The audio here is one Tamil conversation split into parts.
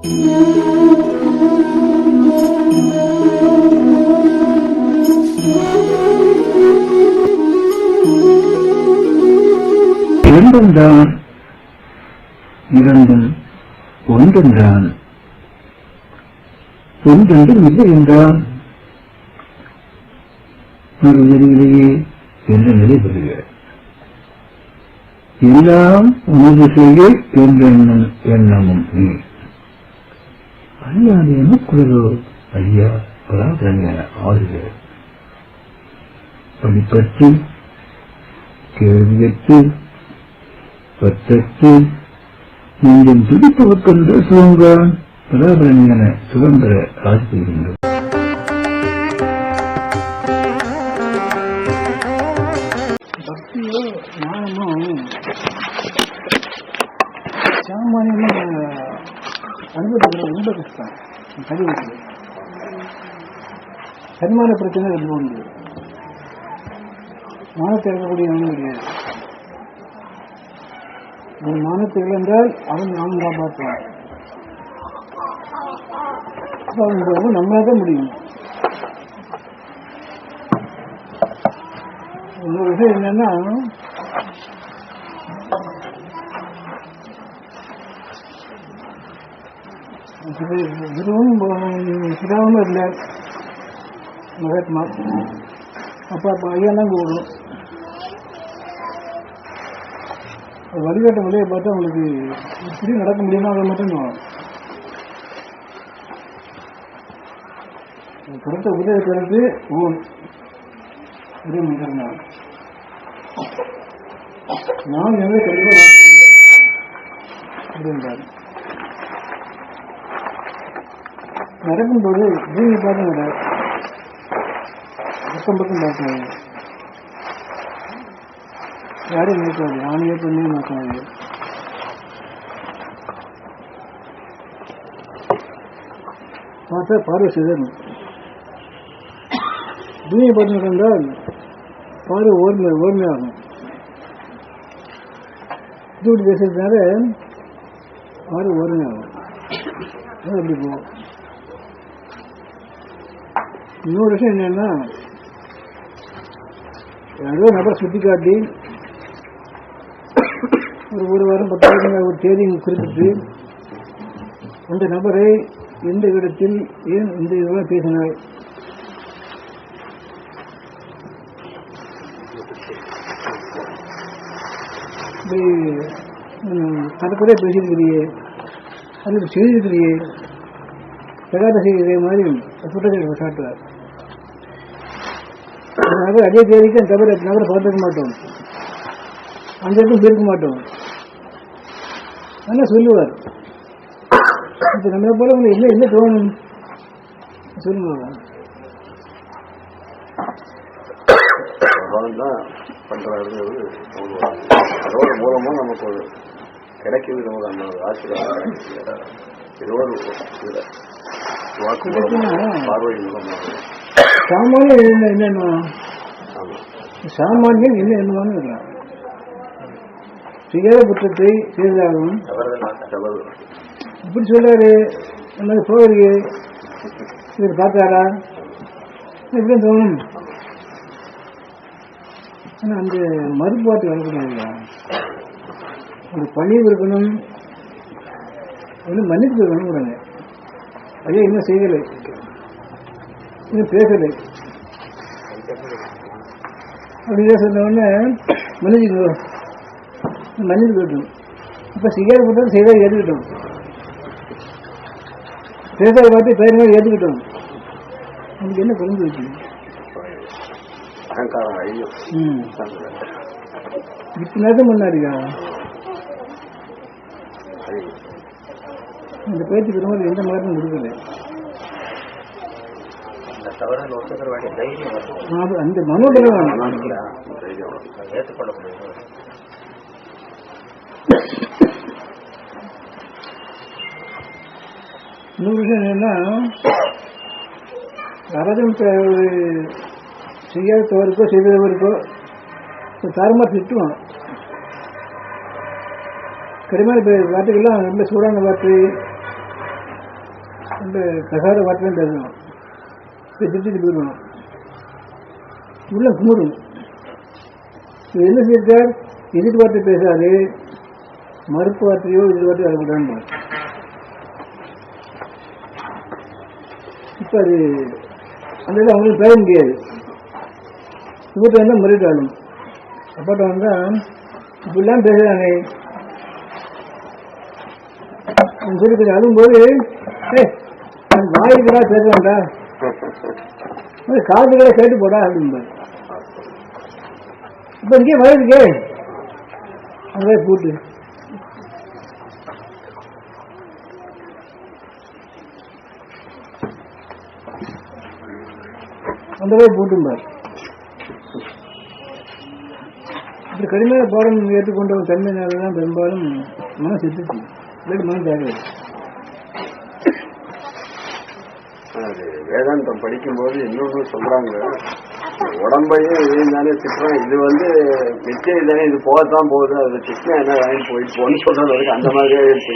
இரண்டும் இரண்டும் ஒன்றென்றான், ஒன்றென்றும் இல்லை என்றான். மறுநிலையிலேயே என்ற நிலை பெறுகிறார். எல்லாம் உனது செய்கை என்ற எண்ணமும் நீ அறியாது எனக்குள்ளதோ ஐயா பராதரமான ஆறுகிறார். படிப்பற்று கேள்வியற்று பற்றற்று நெஞ்சம் துடிப்பவர்கென்ற சுகங்கான் பராபரமான சுதந்திர ஆட்சி பெறுகின்றோம். பக்தியோ ஞானமும் சாமானியமாக அனுபவத்தில் ரொம்ப கஷ்டம். கழிவுகள் சன்மான பிரச்சனை ரொம்ப உண்டு. மானத்தை இழக்கக்கூடிய அவனும் கிடையாது. ஒரு மானத்தை இழந்தால் அவன் நாமும் காப்பாற்றுவான். அவன் நம்மளாக தான் முடியும். இன்னொரு விஷயம் என்னன்னா, சிதாவும் இல்லை மகாத்மா. அப்போ ஐயாலாம் கூடும். வழிகாட்ட முறையை பார்த்தா அவங்களுக்கு இப்படி நடக்க முடியுமா அதை மட்டும் கருத்தை உதவி கருத்து ஓன் ஒரே முதல் நாள் நான் எங்கே கண்டிப்பாக நடக்கும்போது பூமி பார்த்து நட பக்கம் பக்கம் பார்க்காது. யாரையும் நினைக்காது. ஆணையே பெண்ணே நோக்காது. பார்த்தா பார்வை சிதறும். பூமியை பார்த்து நடந்தால் பார்வை ஓர்மையாகும். இப்படி பேசுறதுனால பார்வை ஓர்மையாகும். அப்படி போகும். இன்னொரு விஷயம் என்னன்னா, யாரோ நபரை சுட்டி காட்டி ஒரு வாரம் 10 வாரம் ஒரு தேதி குறிப்பிட்டு அந்த நபரை எந்த இடத்தில் ஏன் இந்த இதெல்லாம் பேசினார், கணக்குறைய பேசியிருக்கிறியே அல்லது செய்திருக்கிறியே தகாத செய்திய மாதிரி குற்றச்சாட்டு சாட்டுவார். நபர் அதே தேதிக்கு அந்த நபரை பார்த்துக்க மாட்டோம், அந்த இடத்தும் இருக்க மாட்டோம். ஆனால் சொல்லுவார். இப்போ நம்மளை போல உங்களுக்கு என்ன தோணும் சொல்லுவாங்க. பண்றாருங்கிறது அதோட மூலமா நமக்கு ஒரு கிடைக்குது. நமக்கு அந்த ஆசீர்வாதம் ஏதோ ஒரு வாக்கு பார்வை மூலமாக சாமானியம் என்னென்ன சாமானியம் என்ன என்னவான்னு இருக்கலாம். செய்யாத குற்றத்தை செய்தாலும் இப்படி சொல்றாரு, என்ன போகிறீங்க இவர் பார்த்தாரா எப்படி தோணும். ஆனால் அந்த மறுபாட்டு வரக்கூடாது. ஒரு பணிவு இருக்கணும், மன்னிப்பு இருக்கணும் கூடாது. ஐயா இன்னும் செய்யலை, இன்னும் பேசலை அப்படின்னு சொன்ன உடனே மன்னிப்பு கேட்டோம். இப்போ செய்யாத போட்டாலும் செய்தால் ஏற்றுக்கிட்டோம், பேசாத பார்த்து பெயர் மாதிரி ஏற்றுக்கிட்டோம். நமக்கு என்ன குறைஞ்சு வச்சு இப்போ நேரத்தை முன்னாடியா இந்த பேச்சு பெருமாள் எந்த மாதிரி கொடுக்கல. அந்த மனோபலம் இன்னொரு விஷயம் என்னன்னா, யாராச்சும் செய்யாத தவறுக்கோ செய்தவருக்கோ தாரமாக திட்டுவான். கடுமையான வார்த்தைகள்லாம் ரொம்ப சூடான வார்த்தை, அந்த கசார வார்த்தையும் பேசணும், திட்டு போயிடணும், உள்ள கும்பிடணும். என்ன செய்தார்? எதிர்பார்த்து பேசாது, மறுப்பு வார்த்தையோ எதிர்பார்த்து வரக்கூடாது. இப்ப அது அந்த இது அவங்களுக்கு பேச முடியாது. இவர்கிட்ட வந்தா மறுட்டாலும் அப்பாட்ட வந்தா இப்படிலாம் பேசுறாங்க சொல்லி அழும்போது வாய்க்குடா பேசுவான்டா, காதுகளை கேட்டு போடா அப்படின்பாரு. இப்ப இங்கே வயதுக்கே அதே கூட்டு அந்த way போட்டும்பார். இப்படி கடுமையான பாடம் ஏற்றுக்கொண்ட ஒரு தன்மையினால்தான் பெரும்பாலும் மனம் செத்துச்சு, மனம் தேவை. வேதாந்தம் படிக்கும்போது இன்னொன்று சொல்றாங்க, உடம்பையும் இதையும் தானே திட்டுறோம், இது மிச்சம் தானே, இது போகத்தான் போகுது, அதுல திட்டம் என்ன வாங்கி போயிட்டு போன்னு சொல்றது அந்த மாதிரியே இருக்கு.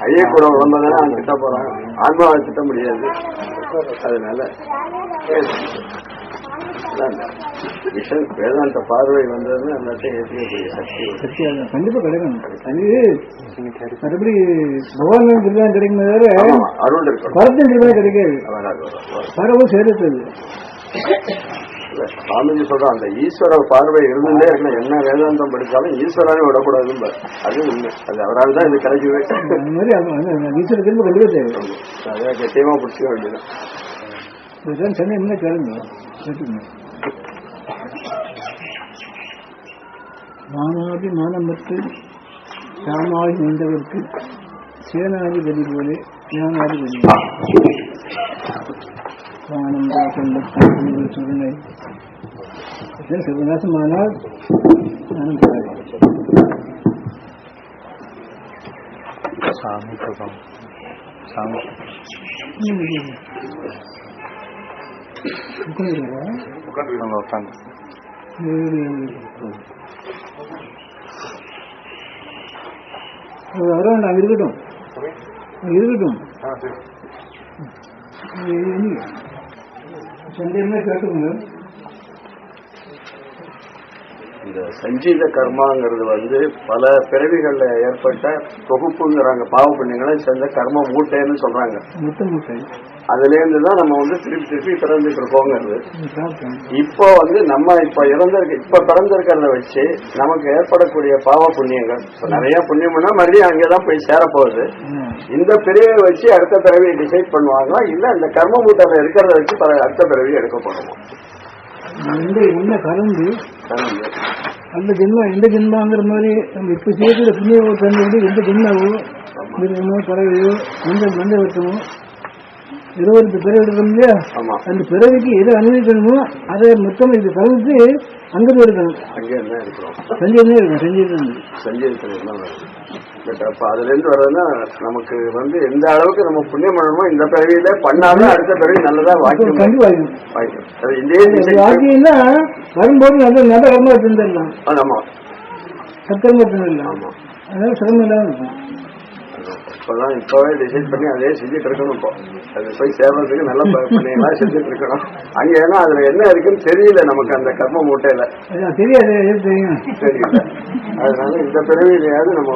ஐயா கூட உடம்ப தானே அவன் திட்ட போறான், ஆன்மாவை திட்ட முடியாது. அதனால விஷன் வேதாந்த பார்வை வந்ததுன்னு எல்லாத்தையும் ஏற்றிக்கக்கூடிய சக்தி கண்டிப்பா கிடைக்கும். அது மறுபடி பகவான் திருதான் கிடைக்கும், அருள் இருக்கும், பரத்தின் திருதான் கிடைக்காது, பரவும் சேர்த்து. சாமிஜி சொல்ற அந்த ஈஸ்வர பார்வை இருந்துட்டே இருக்கணும். என்ன வேதாந்தம் படிச்சாலும் ஈஸ்வரானே விடக்கூடாதுன்னு அது உண்மை. அது அவரால் தான் இது கிடைக்கவே. ஈஸ்வர திரும்ப கண்டிப்பா தேவை, அதை கட்டியமா பிடிச்சிக்க வேண்டியதான். சென்னை என்ன கிளம்பு மானாதி மானமற்று சாமாதி நின்றவர்க்கு சேனாதி கதி போலே ஞானாதி கதி வானம் சூழ்நிலை சர்வநாசமானால் ஞானம் பெறாது. நாங்க இருக்கட்டும் இருக்கட்டும் சந்தேகமே கேட்டுக்கோங்க. இந்த சஞ்சீத கர்மாங்கிறது பல பிறவிகள்ல ஏற்பட்ட தொகுப்புங்கிறாங்க. பாவ புண்ணியங்களை சேர்ந்த கர்ம மூட்டைன்னு சொல்றாங்க. மூட்டை அதுல இருந்துதான் நம்ம திருப்பி பிறந்துட்டு இருக்கோங்கிறது. இப்போ நம்ம இப்ப பிறந்திருக்கிறத வச்சு நமக்கு ஏற்படக்கூடிய பாவ புண்ணியங்கள் நிறைய புண்ணியம்னா மறுபடியும் அங்கேதான் போய் சேரப்போகுது. இந்த பிறவியை வச்சு அடுத்த பிறவியை டிசைட் பண்ணுவாங்க, இல்ல இந்த கர்ம மூட்டையில இருக்கிறத வச்சு அடுத்த பிறவியை எடுக்க போறோம். என்ன கலந்து அந்த ஜென்மம் எந்த ஜென்மாங்கிற மாதிரி நம்ம இப்ப செய்யக்கூடிய புண்ணிய தந்து எந்த ஜென்மாவோ மிருகமோ பறவையோ மந்த வட்டமோ 20 பிறவி எடுக்கணும் இல்லையா, அந்த பிறவிக்கு எது அனுபவிக்கணுமோ அதை மொத்தம் இது கலந்து அங்கிருந்து இருக்கணும். அதுல இருந்து வர்றதுன்னா நமக்கு எந்த அளவுக்கு நம்ம புண்ணியம் பண்ணணுமோ இந்த பிறவியில பண்ணாலும் அடுத்த பிறவி நல்லதா வாக்கியம் வரும்போது நல்ல கர்மா தந்துடலாம். ஆமா, சக்கரமா தந்துடலாம். அதனால சிரமம் இல்லாம இருக்கும். இப்பவே டிசைட் பண்ணி அதே செஞ்சுட்டு இருக்கணும். இப்போ அது போய் சேர்றதுக்கு நல்ல பண்ணியெல்லாம் செஞ்சுட்டு இருக்கணும். அங்க ஏன்னா அதுல என்ன இருக்குன்னு தெரியல நமக்கு, அந்த கர்ம மூட்டையில தெரியாது தெரியல. அதனால இந்த பிறவிலையாவது நம்ம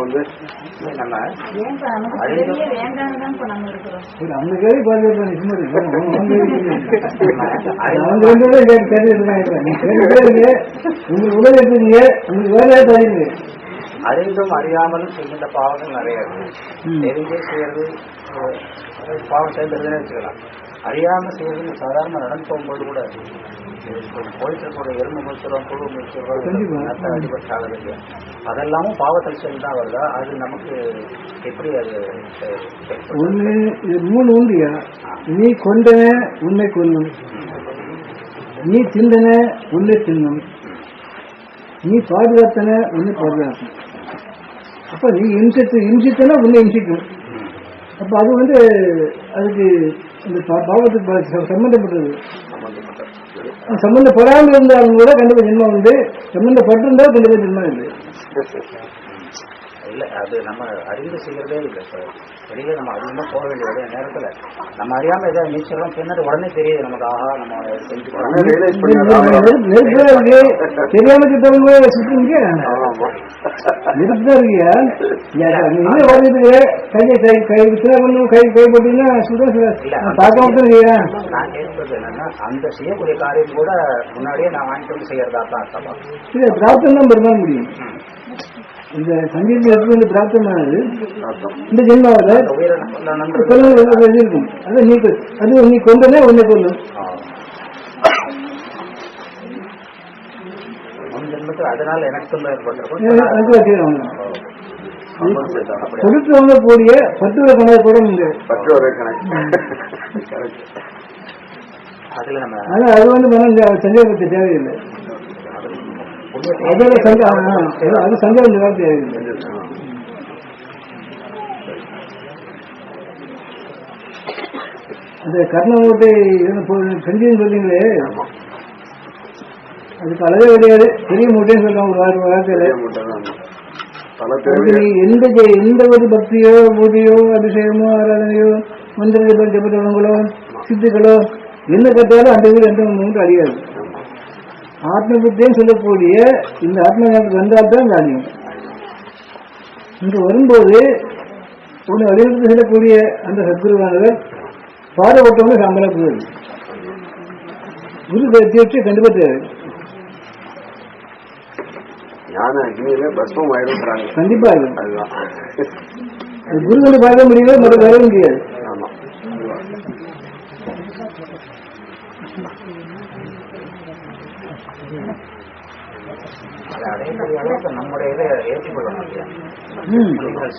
அந்த கேள்வி பாதுகாப்பு உங்களுக்கு உடல் எடுத்துங்க, உங்களுக்கு வேலையா தரீங்க. அறிந்தும் அறியாமலும் செய்கின்ற பாவங்கள் நிறைய இருக்கு. தெரிஞ்சே செய்யறது பாவம் சேர்ந்ததுன்னு வச்சுக்கலாம். அறியாம செய்யறது சாதாரண நடந்து போகும்போது கூட போயிட்டு இருக்கக்கூடிய எறும்பு முடிச்சிடும், புழு முடிச்சிடும், அடிபட்டாக அதெல்லாமும் பாவத்தில் சேர்ந்து தான் வருதா? அது நமக்கு எப்படி அது ஒண்ணு 3 உண்டியா? நீ கொண்டன உன்னை கொல்லும், நீ திண்டன உன்னை தின்னும், நீ பாதுகாத்தன உன்னை பாதுகாக்கும். அப்ப நீ இம்சித்தனா உன்னை இம்சிக்கும். அப்ப அது அதுக்கு இந்த பாவத்துக்கு சம்பந்தப்பட்டது. சம்பந்தப்படாமல் இருந்தாலும் கூட கண்டிப்பா ஜென்மம் உண்டு, சம்பந்தப்பட்டிருந்தாலும் கண்டிப்பா ஜென்மம் இல்லை. இல்லை அது நம்ம அறிந்து செய்யறதே இல்லை சார். வெளியில நம்ம அதிகமாக போக வேண்டிய நேரத்தில் நம்ம அறியாம ஏதாவது நீச்சலாம் பின்னாடி உடனே தெரியுது நமக்கு. ஆஹா நம்ம செஞ்சு தெரியாம சுத்தவங்க சுத்துங்க இருக்கியா கை போட்டீங்கன்னா பார்க்க மட்டும் இல்லையா? நான் கேட்கறது என்னன்னா அந்த செய்யக்கூடிய காரியம் கூட முன்னாடியே நான் வாங்கிட்டு வந்து செய்யறதா தான் அர்த்தமா? இல்லை, பிராப்தம் தான் பெருமாள் முடியும். இந்த சங்கீதம் வந்து பிராப்தமானது இந்த ஜென்மாவில் இருக்கும். அது நீ கொண்டனே உன்னை கொள்ளும். அதனால எனக்கு கொடுத்தவங்க கூடிய 10 கணக்கு கூட நீங்க அதுல நம்ம அது வந்து சந்தேகத்தை தேவையில்லை. அது சந்தேகம் தேவையில்லை. அந்த கர்ணமூட்டை செஞ்சு சொல்றீங்களே, அதுக்கு அளவே கிடையாது. பெரிய மூட்டைன்னு சொல்றாங்க ஒரு வார்த்தையில. எந்த ஒரு பக்தியோ பூஜையோ அபிஷேகமோ ஆராதனையோ மந்திர ஜபதங்களோ சித்துக்களோ என்ன கட்டாலும் அந்த வீடு எந்த மூன்று அறியாது. ஆத்ம புத்தின்னு சொல்லக்கூடிய இந்த ஆத்ம ஞானத்துக்கு வந்தால்தான் காரியம். இங்கு வரும்போது ஒன்று வலியுறுத்தி செல்லக்கூடிய அந்த சத்குருவானவர் பாடுபட்டவங்க சாம்பலா போகுது. குரு தேர்ச்சி கண்டிப்பா தேவை. கண்டிப்பா குருகளை பார்க்க முடியல, மற்ற வர முடியாது. நம்முடைய இதை ஏற்றுக்கொள்ள முடியாது.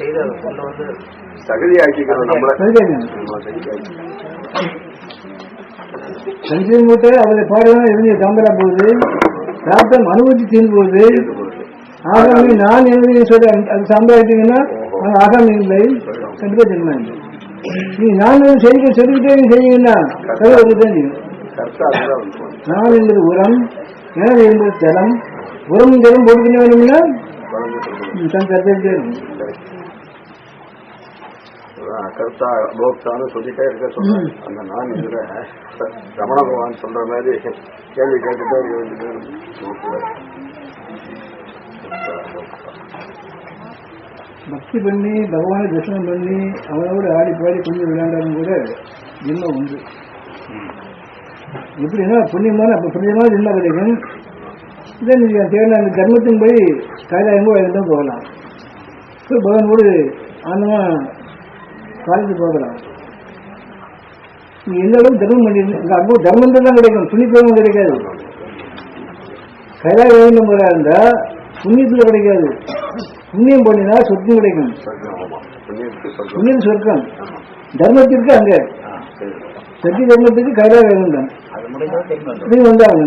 செய்த கொண்டு வந்து சஞ்சீவன் மூட்டை அவரை பாடுதான் இருந்து சாம்பலா போகுது. பிராப்தம் அனுபவிச்சு தீர்ந்து போகுது. ஆகாமி நான் எழுதி சொல்ற அது சாம்பாட்டீங்கன்னா அது ஆகாமி இல்லை, கண்டிப்பா ஜென்மா இல்லை. நீ நான் சொல்லிக்கிட்டே நீ செய்யுங்கன்னா தான் செய்யும். நான் என்பது உரம், எனது என்பது ஜலம். உரம் ஜலம் போட்டுக்கிட்டே வேணும்னா கருத்தே கருத்தா போக்தான்னு சொல்லிட்டே இருக்க சொல்ல அந்த நான் இதுல ரமண பகவான் சொல்ற மாதிரி கேள்வி கேட்டுட்டே இருக்க வேண்டியது. பக்தி பண்ணி பகவானை தரிசனம் பண்ணி அவனோட ஆடி பாடி கொஞ்சம் விளையாண்டாலும் கூட ஜென்மம் உண்டு. எப்படின்னா புண்ணியமான புண்ணியமான ஜென்மம் கிடைக்கும். இதை நீங்க தேவை அந்த கர்மத்தின் போய் கைலாயங்கோ தான் போகலாம். பகவானோடு ஆனமா காலேஜ் போகலாம். நீ எந்த அளவுக்கு தர்மம் பண்ணிருந்தீங்க அப்போ தர்மம் தான் கிடைக்கும், புண்ணியத்துவம் கிடைக்காது. கைலாய வேண்டும் போல இருந்தா புண்ணியத்துல கிடைக்காது. புண்ணியம் பண்ணினா சொர்க்கம் கிடைக்கும். புண்ணியம் சொர்க்கம். தர்மத்திற்கு அங்க சத்திய தர்மத்துக்கு கைலாய வேண்டும் வந்தாங்க.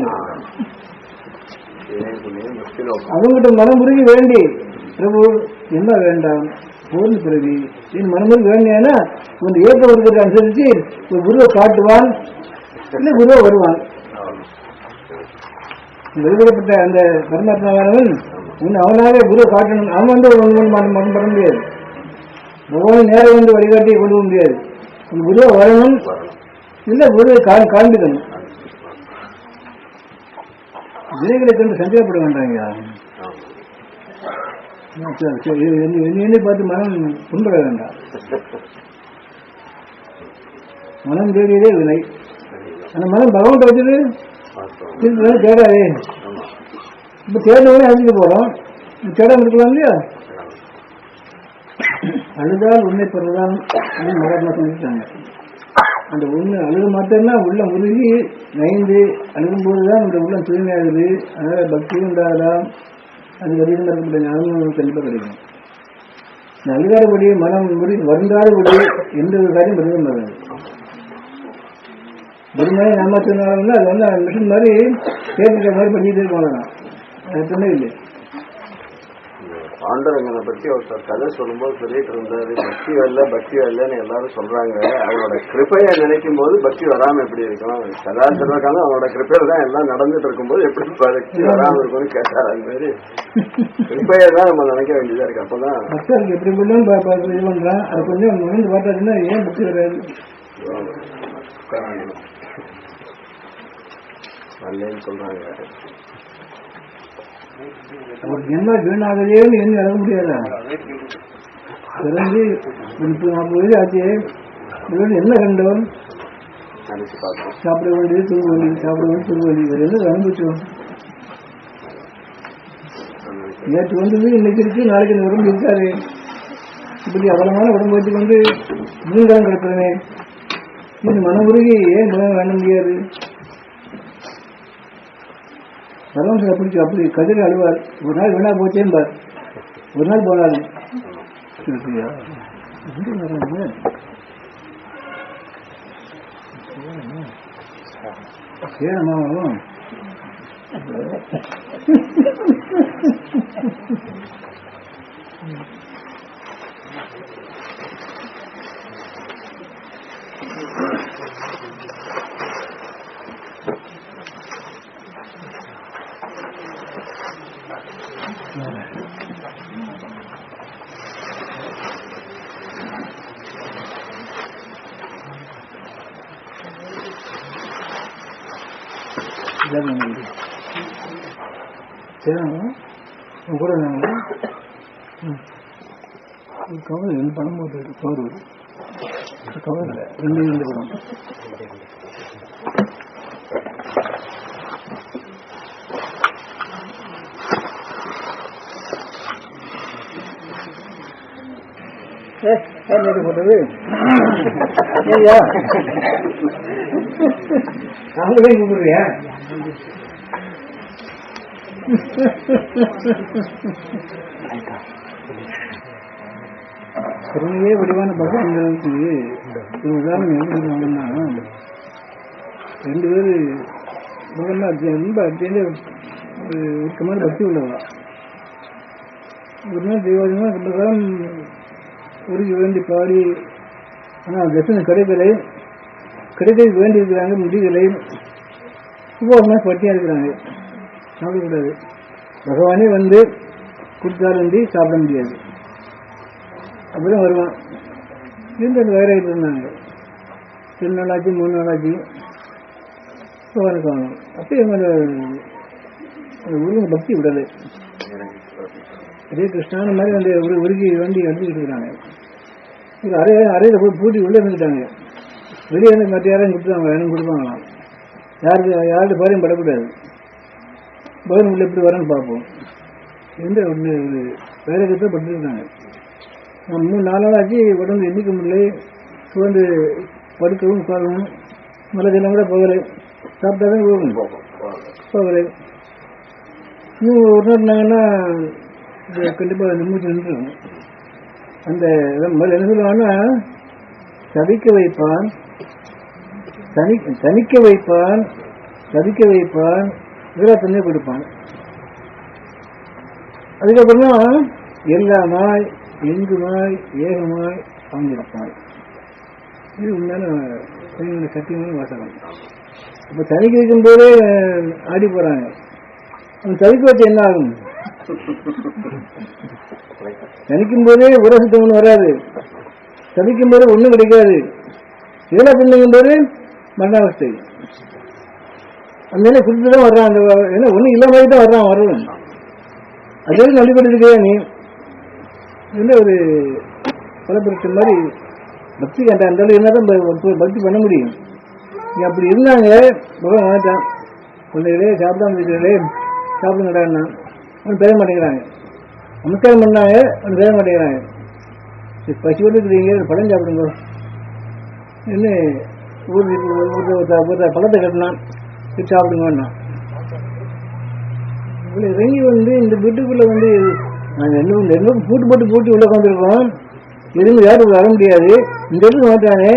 அவங்ககிட்ட மனமுருகி வேண்டி பிரபு என்ன வேண்டாம் பூர்ண பிறவி என் மனமுருகி வேண்டியன்னா உங்க ஏற்ற வருவதை அனுசரிச்சு ஒரு குருவை காட்டுவான், இல்லை குருவை வருவான். வெளிப்படப்பட்ட அந்த பரமாத்மாவானவன் அவனாவே குரு காட்டணும். அவன் வந்து மனம் பண்ண முடியாது. பகவான் நேரம் வந்து வழிகாட்டி கொண்டு போக முடியாது. அந்த குருவை வரணும், இல்லை குருவை காண்பிக்கணும். விலைகளை கண்டு சந்தேகப்பட வேண்டாங்க. என்னை பார்த்து மனம் புண்பட வேண்டாம். மனம் தேடியதே விலை. அந்த மனம் பகவான் வச்சது தேடாதே. இப்ப தேடவே அழிஞ்சுட்டு போறோம். தேடாம இருக்கலாம் இல்லையா? அழுதால் உண்மை பெறதான் மகாத்மா சொல்லிட்டாங்க. அந்த உண்மை அழுது மாட்டோம்னா உள்ளம் உருகி நைந்து அழுகும் போதுதான் அந்த உள்ளம் தூய்மையாகுது. அதனால பக்தியும் உண்டாகலாம். அது வெளியில் இருக்கக்கூடிய ஞானமும் கண்டிப்பாக கிடைக்கும். அழுகாதபடி மனம் வருந்தாதபடி எந்த ஒரு காரியம் பதிலும் வராது. வெறுமையாக ஏமாத்தினாலும்னா அது வந்து மிஷின் மாதிரி கேட்டுக்கிற மாதிரி பண்ணிட்டு இருக்க வேணாம். அது இல்லை. பாண்டரங்கனை பத்தி ஒருத்தர் கதை சொல்லும்போது சொல்லிட்டு இருந்தாரு, பக்தி வரலன்னு எல்லாரும் சொல்றாங்க. அவனோட கிருப்பைய நினைக்கும் போது பக்தி வராம எப்படி இருக்கும்? கதாச்சரக்காக அவனோட கிருப்பையில தான் எல்லாம் நடந்துட்டு இருக்கும்போது எப்படி பக்தி வராம இருக்கும்னு கேட்டாரு. அந்த மாதிரி கிருப்பையை தான் நம்ம நினைக்க வேண்டியதா இருக்கு. அப்பதான் எப்படி இது பண்றான். அது கொஞ்சம் நுழைந்து பார்த்தாச்சுன்னா ஏன் பக்தி வராது வரலன்னு சொல்றாங்க. அவருக்கு என்ன வீணாகலேன்னு என்ன இறங்க முடியாதா? பிறந்து 30-40 வயது ஆச்சு. என்ன கண்டோம்? சாப்பிட வேண்டியது துருவலி, சாப்பிட வேண்டியது துருவலி. வேற என்ன அனுபவிச்சோம்? நேற்று வந்தது இன்னைக்கு இருக்கு, நாளைக்கு இந்த உடம்பு இருக்காரு. இப்படி அகலமான உடம்பு வச்சு கொண்டு மீன்காலம் கிடக்கிறனே, இது மன உருகி ஏன் குணம் வேண்ட முடியாது? பரமசில பிடிச்சி அப்படி கதிரை அழுவார். ஒரு நாள் வீணா போச்சேன்பார், ஒரு நாள் போனாரு. சேனமாவும் கூட கவர் ரெண்டு பணம் போட்டு கவர் கவர் இல்லை, ரெண்டு படம். போட்டது அவங்களே கூப்பிடுறியா? கருணையே வடிவான பகவான்களுக்கு ஒரு உதாரணம் எப்படி சொல்லுவாங்கன்னா, 2 பேரு ரொம்ப அத்தியந்த உருக்கமான பக்தி உள்ளவா. ஒரு நாள் தெய்வாதிமா ரொம்ப காலம் உருகி வேண்டி பாடி, ஆனால் தர்சனம் கிடைக்க வேண்டியிருக்கிறாங்க, முடியலை. உபவாசமாக பட்டியாக இருக்கிறாங்க, சாப்பிடக்கூடாது. பகவானே வந்து கொடுத்தாலும் சாப்பிட முடியாது. அப்படிதான் வருவான். இருந்து அந்த வயிறாகிட்டு இருந்தாங்க. 2 நாளாச்சு 3 நாளாச்சு பகவானுக்கு வாங்கணும். அப்போ எங்களோட உருவ பக்தி விடலை. அதே கிருஷ்ணான மாதிரி அந்த உருகி வண்டி எடுத்துக்கிட்டு இருக்கிறாங்க. ஒரு அறையில் போய் பூட்டி உள்ளே இருந்துட்டாங்க. வெளியே வந்து மற்ற யாரையும் கொடுத்தாங்க, எனக்கு கொடுப்பாங்களாம். யாருக்கு பாரையும் படக்கூடாது. பகவான் உள்ள எப்படி வரேன்னு பார்ப்போம். எந்த ஒன்று வேற தான் பட்டுருக்காங்க. 3-4 நாள் ஆச்சு. உடம்பு எண்ணிக்க முடியல. சுவந்து படுக்கவும் உட்காரவும் மழை ஜலம் கூட போகலை. சாப்பிட்டாதான் போகலை. இன்னும் ஒரு நாள் இருந்தாங்கன்னா கண்டிப்பாக அந்த மூச்சு நின்றுடும். அந்த என்ன சொல்லுவாங்கன்னா, தவிக்க வைப்பான், தனிக்க வைப்பான், தவிக்க வைப்பான், இதெல்லாம் தண்ணி கொடுப்பான். அதுக்கப்புறமா எல்லாமாய் எங்குமாய் ஏகமாய் அமைஞ்சிருப்பான். இது உண்மையான சத்தியமான வாசகம். இப்போ தனிக்க வைக்கும் போதே ஆடி போறாங்க. தவிக்க வச்சு என்ன ஆகும்? தனிக்கும் போதே உரசத்தம் ஒன்று வராது, தவிக்கும் போது ஒன்றும் கிடைக்காது. இதெல்லாம் பண்ணுங்கும் போது மரணாவஸ்தை. அந்த குறித்துதான் வர்றான். அந்த ஏன்னா ஒன்றும் இல்ல மாதிரி தான் வர்றான். வரணும் அதே நல்லிக்கொண்டிருக்கியா நீ? இதுல ஒரு பலப்படுத்த மாதிரி பக்தி கண்ட அந்த அளவு இருந்தாதான் பக்தி பண்ண முடியும். நீ அப்படி இருந்தாங்க. பகவான் வாங்கிட்டான். குழந்தைகளே சாப்பிடாம இருக்கிறீங்களே, சாப்பிடுங்கடான்னா அவன் பெற மாட்டேங்கிறாங்க. நமஸ்காரம் பண்ணாங்க, அவன் பெற மாட்டேங்கிறாங்க. பசியோடு இருக்கிறீங்க, பழம் சாப்பிடுங்க என்ன ஒரு பழத்தை கட்டினான், சாப்பிடுங்கன்னா இறங்கி வந்து இந்த வீட்டுக்குள்ள வந்து நாங்கள் ரெண்டும் பூட்டு போட்டு உள்ள உட்காந்துருக்கோம். எதுவும் யாரும் வர முடியாது. இந்த இடத்துக்கு மாட்டானே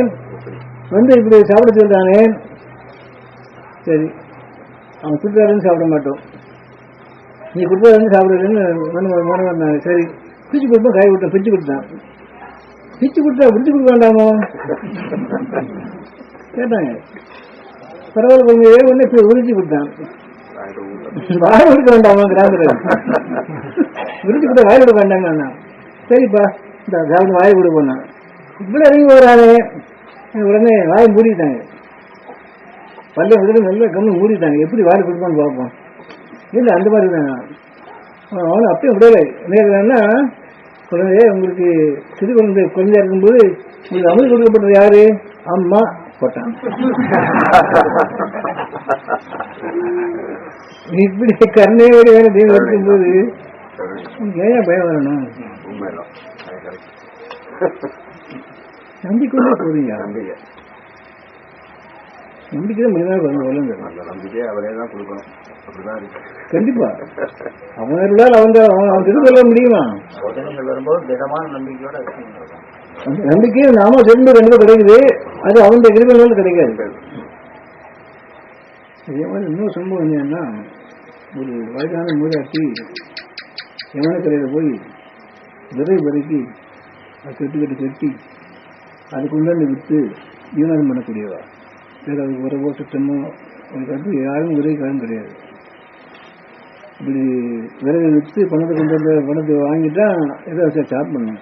வந்து இப்படி சாப்பிட சொல்றானே. சரி, அவன் கொடுத்தாருன்னு சாப்பிட மாட்டோம், நீ கொடுத்தாருன்னு சாப்பிடுறதுன்னு மனவன். சரி, பிச்சு கொடுப்பா காய் விட்டான், பிச்சு கொடுத்தான். பிச்சு கொடுத்தா பிடிச்சு கொடுக்க வேண்டாமோ கேட்டாங்க. பரவாயில்ல கொஞ்சம் ஒண்ணு உரிச்சு கொடுத்தான். வாய் கொடுக்க வேண்டாமா கிராமத்தில் உரிச்சு கொடுத்தா வாய் கொடுக்க வேண்டாங்க. சரிப்பா இந்த சாப்பிட்டு வாய் கொடுக்க போனான். இப்படி இறங்கி போறாரு. உடனே வாயை மூடிட்டாங்க. பல்ல விட நல்ல கம்மி மூடிட்டாங்க. எப்படி வாய் கொடுப்பான்னு பார்ப்போம். இல்லை அந்த மாதிரி தாங்க அவனும் அப்பயும் விடலை. என்ன குழந்தைய உங்களுக்கு சிறு குழந்தையா இருக்கும்போது உங்களுக்கு அமல் கொடுக்கப்பட்டது யாரு? அம்மா போட்டான். இப்படி கருணையோட வேலை தெய்வம் இருக்கும்போது ஏன் பயம் வரணும்? நம்பிக்கொண்டே போறீங்க. நம்பிக்கை முடிவாக நம்பிக்கை அவரே தான் கொடுக்கணும். கண்டிப்பா அவனால் அவன் திருக்கொள்ள முடியுமா? வரும்போது திடமான நம்பிக்கையோட நம்பிக்கையை நாம சேர்ந்து ரெண்டு கிடைக்குது. அது அவனுடைய கிருபையினால கிடைக்காது. இதே மாதிரி இன்னொரு சம்பவம் என்னன்னா, ஒரு வயதான மூதாட்டி யமன கரையில போய் விதை பறக்கி கட்டி அது கொண்டாந்து விட்டு ஈனாதம் பண்ணக்கூடியவா. வேற அது உறவோ சுத்தமோ அதுக்கு யாரும் உதவிக்காரும் கிடையாது. இப்படி விறகு விற்று பணத்தை கொண்டு வந்த பணத்தை வாங்கிட்டா ஏதோ சாப் பண்ணணும்.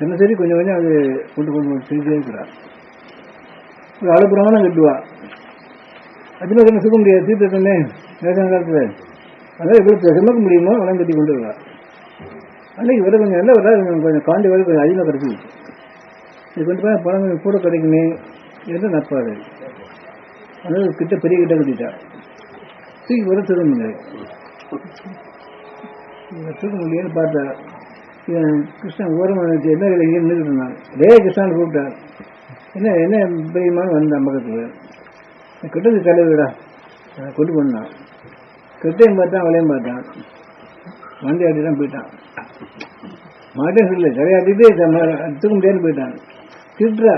என்ன சரி கொஞ்சம் கொஞ்சம் அது கொண்டு செஞ்சே இருக்கிறார். ஒரு அழுப்புறமான கட்டுவா. அதுல கொஞ்சம் சுக்க முடியாது. தீர்த்தமே வேதாந்த காலத்துல அதான் எப்படி சுமக்க முடியுமோ வளம் கட்டி கொண்டு வருவா. அன்னைக்கு விட கொஞ்சம் நல்ல விட கொஞ்சம் காண்டி வரை கொஞ்சம் அதிகமாக கிடைக்குது. இது கொண்டு போய் பணம் கூட கிடைக்குமே என்று நப்பாரு. அதாவது கிட்ட பெரிய கிட்ட கட்டிட்டா தூக்கி வர தூக்க முடியாது. தூக்க முடியும்னு பார்த்தா கிருஷ்ணன் ஓரமாக என்ன நின்றுட்டு இருந்தான். ரே கிருஷ்ணான்னு கூப்பிட்டார். என்ன என்ன பெரியமான வந்தான் பக்கத்துல. கிட்டது தலைவிடா கொண்டு போனான். கிட்டையும் பார்த்தான் அவளையும் பார்த்தான். வண்டி ஆட்டிதான் போயிட்டான். மாட்டேன் சொல்லு சரியாட்டிட்டு தூக்க முடியாதுன்னு போயிட்டான். திட்டுறா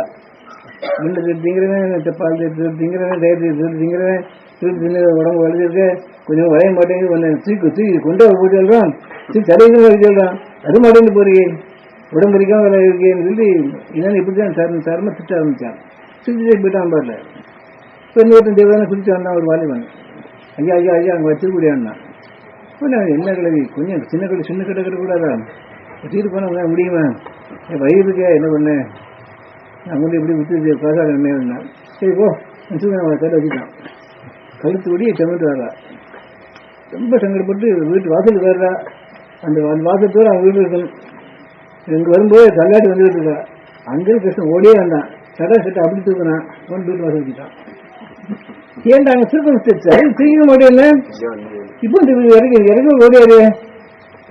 ரெண்டு திங்கிறவன் பால் திங்கிறவன் டயர் திங்கிறவன் திருட்டு தின்னு உடம்பு வலிச்சிருக்க கொஞ்சம் வரைய மாட்டேங்குது. கொஞ்சம் தூக்கி கொண்டு போய் சொல்றான். சரியாக வர சொல்றான். அது மாட்டேன்னு போறீங்க உடம்பு வரைக்காம இருக்கேன்னு சொல்லி என்னன்னு இப்படிதான் தரமா திட்ட ஆரம்பிச்சான். சுற்றி போயிட்டான் பாருல. பெண்ணு தேவையான குளிச்சு வந்தான் ஒரு வாலிபன். ஐயா ஐயா ஐயா அங்கே வச்சிருக்கூடியான்னா என்ன கிழவி கொஞ்சம் சின்ன கடை கட்டக்கூடாதா? வச்சுட்டு போனா முடியுமா? வயிறுக்கே என்ன பண்ண நான் கொண்டு எப்படி விட்டு பாசாக என்ன சரி போ தலை வச்சுட்டான். கழுத்து ஒடியை சமைட்டு வர்றா. ரொம்ப சங்கடப்பட்டு வீட்டு வாசலுக்கு வர்றா. அந்த வாசத்தோடு அவன் வீடு இருக்கணும். இங்கே வரும்போது தள்ளாட்டி வந்துட்டு இருக்கா. அங்கே கிருஷ்ணன் ஓடியே வந்தான். சட்டை அப்படி தூக்கினான். வீட்டு வாசல் வச்சுட்டான். ஏன்டா அங்கே திருப்பம் தூக்க மாட்டேன்னு இப்போ இறக்க ஓடியாரு.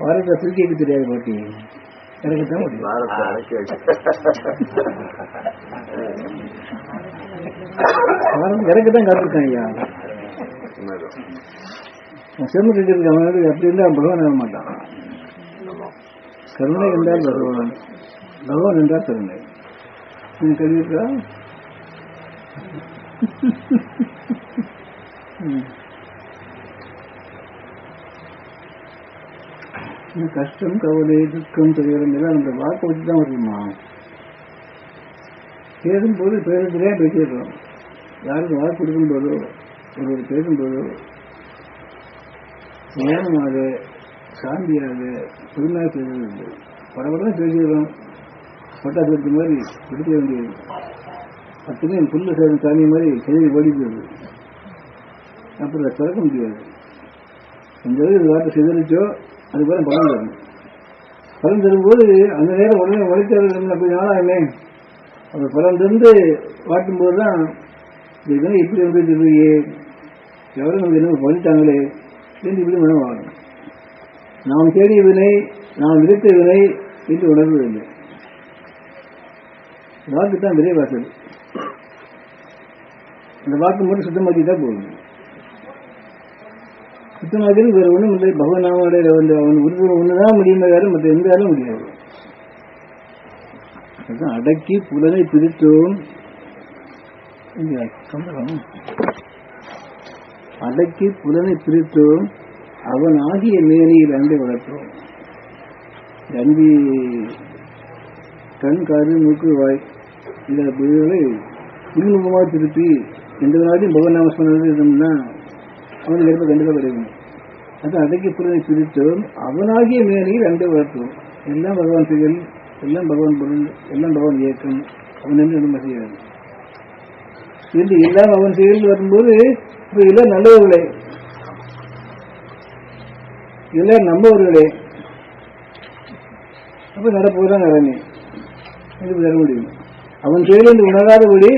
வாரத்தை தூக்கி வைக்க தெரியாது பாட்டி. இறக்கத்தான் முடியும். இறக்கத்தான் காத்திருக்கான் ஐயா. செம்ம கேட்கறதுக்கு அவனுக்கு அப்படி இருந்தா பகவான் ஆக மாட்டான். கருணை என்றால் பகவான், பகவான் என்றால் கருணை. நீங்க கேள்விக்கா? கஷ்டம் கவலை துக்கம் துயரம் எல்லாம் அந்த வாக்கை வச்சுதான் வருமா. பேசும்போது பேசுறதுலே பேசிடுறோம். யாருக்கு வாக்கு கொடுக்கும் போதோ ஒரு பேசும்போதோ நேரமாக சாந்தியாக பொறுமையாக பேசுறது படப்படம் பேசிடுறோம். பட்டாசு வச்ச மாதிரி பிடிக்க வேண்டியது. பத்துமே புல்லு சேரும் சாமி மாதிரி செய்தி ஓடி போகுது. அப்புறம் அதை திறக்க முடியாது. எந்த அளவுக்கு வார்த்தை சிதறிச்சோ அது போல பலம் தரும். பலம் தரும்போது அந்த நேரம் உடனே உழைச்சார்கள் அப்படி நாளாகுமே. அந்த பலம் தந்து வாட்டும்போது தான் இதெல்லாம் இப்படி வந்துட்டு இல்லையே, எவரும் நமக்கு என்ன பண்ணிட்டாங்களே என்று இப்படி மனம் ஆகணும். நாம் தேடிய வினை, நாம் விதைத்த வினை என்று உணர்வதில்லை. வாக்கு தான் விரைவாசல். அந்த வாக்கு மட்டும் சுத்தமாக்கி தான் போகணும். சுத்தமாக்கி வேறு ஒன்றும் இல்லை. பகவானாவோட வந்து அவன் உறுதி ஒன்றுதான் முடியுமே, வேறு மற்ற எந்த வேலையும் முடியாது. அதுதான் அடக்கி புலனை பிரித்தோம். அடக்கி புலனை பிரித்தோம் அவன் ஆகிய மேனியில் அண்டை வளர்த்தோம். அஞ்சு கண், காது, மூக்கு, வாய் இந்த புதிகளை உள்முகமாக திருப்பி எந்த நாளையும் பகவநாமஸ்மரணம் இருந்தோம்னா அவனுக்கு ஏற்ப கண்டிப்பாக கிடைக்கும். அது அடக்கி பொருளை பிரித்தோம் அவனாகிய மேலையில் அண்டை வளர்த்தோம். எல்லாம் பகவான் செயல், எல்லாம் பகவான் பொருள், எல்லாம் பகவான் இயக்கம். அவன் என்று ஒன்றும் செய்யாது. இது எல்லாம் அவன் செயல் வரும்போது இப்போ எல்லாம் நல்லவர்களே, எல்லாம் நம்பவர்களே. அப்போ நடப்பதுதான் நடனே இது தர முடியும். அவன் செயல் என்று உணராதபடி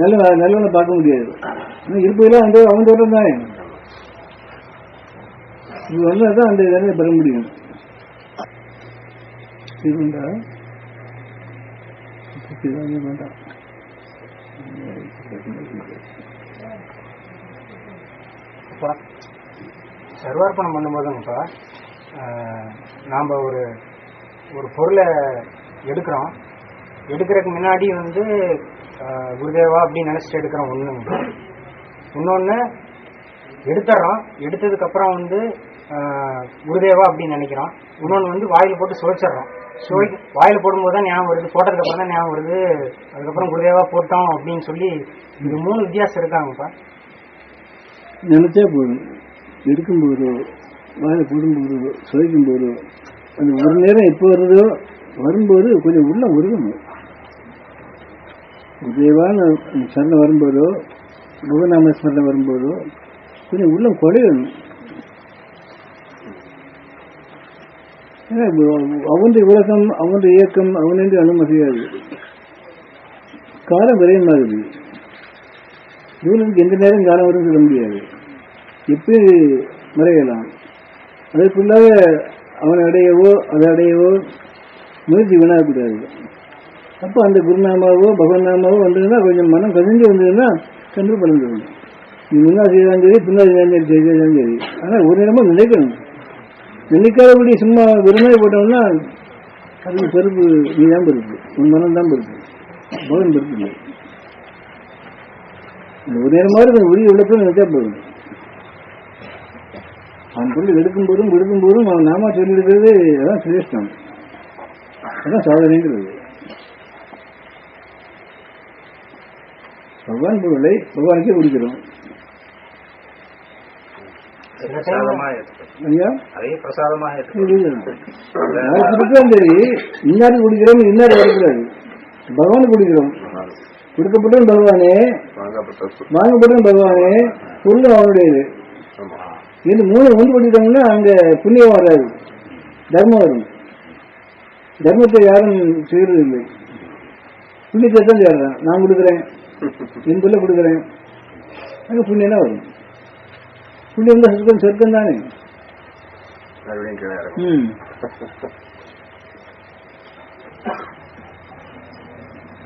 நல்லவனை பார்க்க முடியாது. ஆனால் இருப்பதெல்லாம் அந்த அவன் தோட்டம் தானே. இது வந்தால் தான் அந்த இதனை பெற முடியும். இதுண்டா வேண்டாம். சர்வார்ப்பணம் பண்ணும்போதுங்கப்பா நாம் ஒரு பொருளை எடுக்கிறோம். எடுக்கிறதுக்கு முன்னாடி வந்து குருதேவா அப்படின்னு நினச்சிட்டு எடுக்கிறோம். இன்னொன்று எடுத்துடுறோம். எடுத்ததுக்கப்புறம் வந்து குருதேவா அப்படின்னு நினைக்கிறோம். இன்னொன்று வந்து வாயில் போட்டு சுவைச்சிட்றோம். வாயில் போடும்போது தான் ஞாபகம் வருது, போட்டதுக்கு அப்புறம் தான் ஞாபகம் வருது, அதுக்கப்புறம் குருதேவா போட்டோம் அப்படின்னு சொல்லி இது 3 வித்தியாசம் இருக்காங்கப்பா. நினைச்சா போதும். எடுக்கும்போதோ வாயில் போடும்போதோ சுவைக்கும்போதோ அந்த ஒரு நேரம் எப்போ வருதோ வரும்போது கொஞ்சம் உள்ள உருகணும். குருதேவான்னு சரணம் வரும்போதோ பகவநாம ஸ்மரணம் வரும்போதோ கொஞ்சம் உள்ள குறையணும். அவனுடைய உலகம், அவனுடைய இயக்கம், அவனென்று அனுமதியாது. காலம் விரையமாகுது. இவனுக்கு எந்த நேரம் காலம் வரும் சொல்ல முடியாது. எப்படி மறையலாம். அதற்குள்ளாக அவனை அடையவோ அதை அடையவோ முயற்சி வீணாகக்கூடாது. அப்போ அந்த குருநாமாவோ பகவன் நாமாவோ வந்ததுன்னா கொஞ்சம் மனம் கசிஞ்சு வந்ததுன்னா கண்டு பலந்துடும். நீ முன்னாள் செய்தாலும் சரி, பின்னால் செய்தாலும் சரி. ஆனால் ஒரு நேரமாக நினைக்கணும். நினைக்காதபடி சும்மா வெறுமையை போட்டோம்னா அதுக்கு பொறுப்பு நீ தான் பொறுப்பு, உன் மனம் தான் பொறுப்பு, பகவன் பொறுப்பு இல்லை. ஒரு நேரமாக உரிய உள்ளத்தில் நினைச்சா போதும். அவன் பொருள் எடுக்கும்போதும் கொடுக்கும்போதும் அவன் நாமா சொல்லியிருக்கிறது அதான் சிரேஷ்டம், அதான் சாதனைங்கிறது. பகவான் பொருளை பகவானுக்கே கொடுக்கிறோம். சரி, இன்னாருக்கு குடிக்கிறோம், இன்னாரு வரக்கூடாது. பகவானுக்கு குடிக்கிறோம். கொடுக்கப்பட்டவன் பகவானே, வாங்கப்பட்டவன் பகவானே, பொருளும் அவனுடையது. இது 3 ஒன்று பண்ணிட்டோம்னா அங்க புண்ணியம் வராது, தர்மம் வரும். தர்மத்தை யாரும் செய்யறது இல்லை. புண்ணியத்தை தான் செய்யறேன். நான் கொடுக்குறேன், என் பிள்ளை கொடுக்குறேன், அங்கே புண்ணியம் தான் வரும். புண்ணியம் தான் சொர்க்கம், சொர்க்கம் தானே.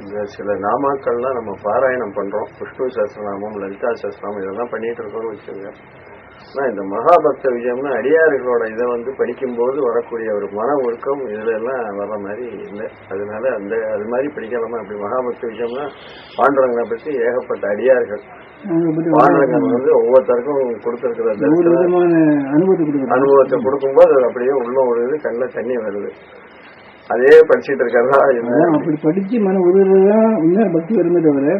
இந்த சில நாமாக்கள்லாம் நம்ம பாராயணம் பண்றோம். விஷ்ணு சஹஸ்ரநாமம், லலிதா சஹஸ்ரநாமம் இதெல்லாம் பண்ணிட்டு இருக்கோம்னு வச்சுக்கோங்க. ஆனா இந்த மகாபக்த விஜயம்னா அடியார்களோட இதை வந்து படிக்கும்போது வரக்கூடிய ஒரு மன ஒழுக்கம் இதுல எல்லாம் வர்ற மாதிரி இல்லை. அதனால அது மாதிரி படிக்கலாமா? அப்படி மகாபக்த விஜயம்னா பாண்டரங்கனை பற்றி ஏகப்பட்ட அடியார்கள், பாண்டரங்கன் வந்து ஒவ்வொருத்தருக்கும் கொடுத்திருக்கிற அனுபவத்தை கொடுக்கும்போது அது அப்படியே உள்ள ஒரு இது கண்ணில் தண்ணி வருது. அதே படிச்சுட்டு இருக்கிறதா அப்படி படிச்சு மன உதவுதான் உண்மையா பக்தி வருமே தவிர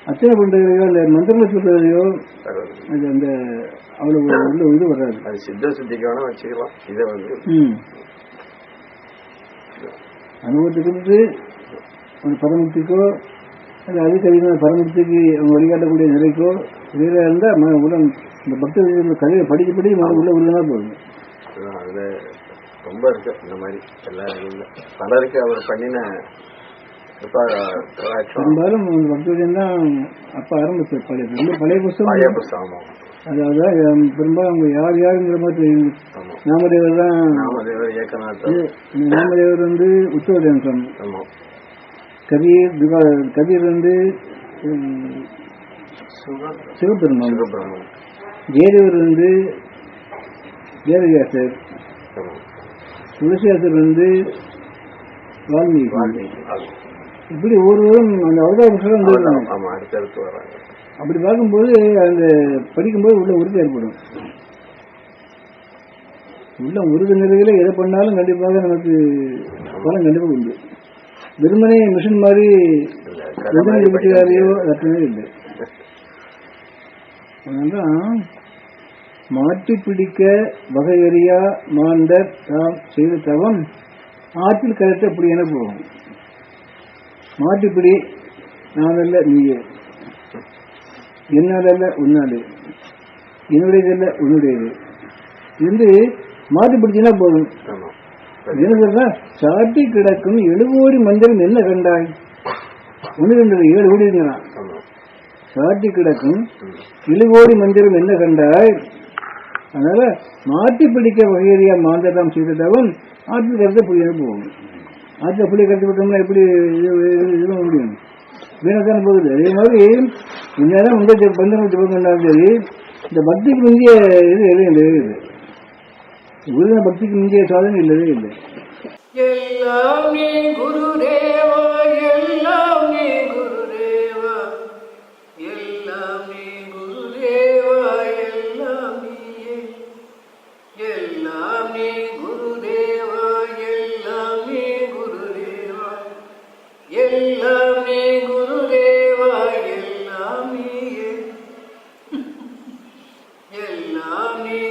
அர்ச்சனை பண்றதையோ இல்லை மந்திரங்களை சொல்றதையோ அது அந்த அவ்வளவு உள்ள இது வராது. அது சித்த சுத்திக்கு வேணா வச்சுக்கலாம். இதை வந்து அனுபவத்துக்கு ஒரு பரமத்திக்கோ அது அதுக்கு அதிகமாக பரமத்திக்கு அவங்க வழிகாட்டக்கூடிய நிலைக்கோ வேற இருந்தால் உடன் இந்த பக்த கதையை படிக்கப்படி உள்ள உருவா போகுது. அதுல ரொம்ப இருக்கு இந்த மாதிரி எல்லா இல்லை. பலருக்கு அவர் பண்ணின பெரும்பாலும் பக்தவிஜயம் தான் அப்ப ஆரம்பிச்ச பழைய புத்தகம். அதாவது பெரும்பாலும் அவங்க யார் யாருங்கிற மாதிரி தெரியும். நாமதேவர் தான். நாமதேவர் வந்து உத்தவதேவன் சுவாமி, கபீர் வந்து சிவபெருமான், ஜெயதேவர் வந்து வேதவியாசர், துளசியாசர் வந்து வால்மீகி. இப்படி ஒருவரும் அந்த அவதாரம் வராங்க. அப்படி பார்க்கும்போது அந்த படிக்கும்போது உள்ள உறுதி ஏற்படும். உள்ள உருது நிலையில எதை பண்ணாலும் கண்டிப்பாக நமக்கு பலம் கண்டிப்பாக உண்டு. வெறுமனே மிஷின் மாதிரி பற்றியாரையோ அர்த்தமே இல்லை. அதனால்தான் மாற்றி பிடிக்க வகையறியா மாந்தர் தாம் செய்த தவம் ஆற்றில் கருத்து அப்படி என போகும். மாற்றிப்பிடி நானல்ல நீயே, என்னாலல்ல உன்னாலே, என்னுடையதல்ல உன்னுடையது என்று மாற்றி பிடிச்சினா போதும். என்ன சொல்றா, சாட்டி கிடக்கும் 7 கோடி மந்திரம் என்ன கண்டாய்? 1 2 7 கோடி இருக்கிறான். சாட்டி கிடக்கும் 7 கோடி மந்திரம் என்ன கண்டாய்? அதனால மாற்றி பிடிக்க வகையறியா மாந்ததாம் செய்தவன் ஆற்றில் கருத்தை புரிய போகும். ஆற்றில் புளிய கருத்து விட்டோம்னா எப்படி இது முடியும்? வீணத்தான போகுது. அதே மாதிரி இந்நேரம் உங்க பந்தனம் ஜெபம் சரி, இந்த பக்திக்கு முந்திய இது எதுவும் இல்லவே இல்லை. குருத பக்திக்கு முந்திய சாதனை இல்லவே இல்லை. எல்லாம் நீ குருதேவா, எல்லாம் நீ குருதேவா, எல்லாம் நீ குருதேவா, எல்லாம் நீயே, எல்லாம் நீ குருதேவா, எல்லாம் நீ குருதேவா, எல்லாம் நீ குருதேவா, எல்லாம் நீயே, எல்லாம் நீ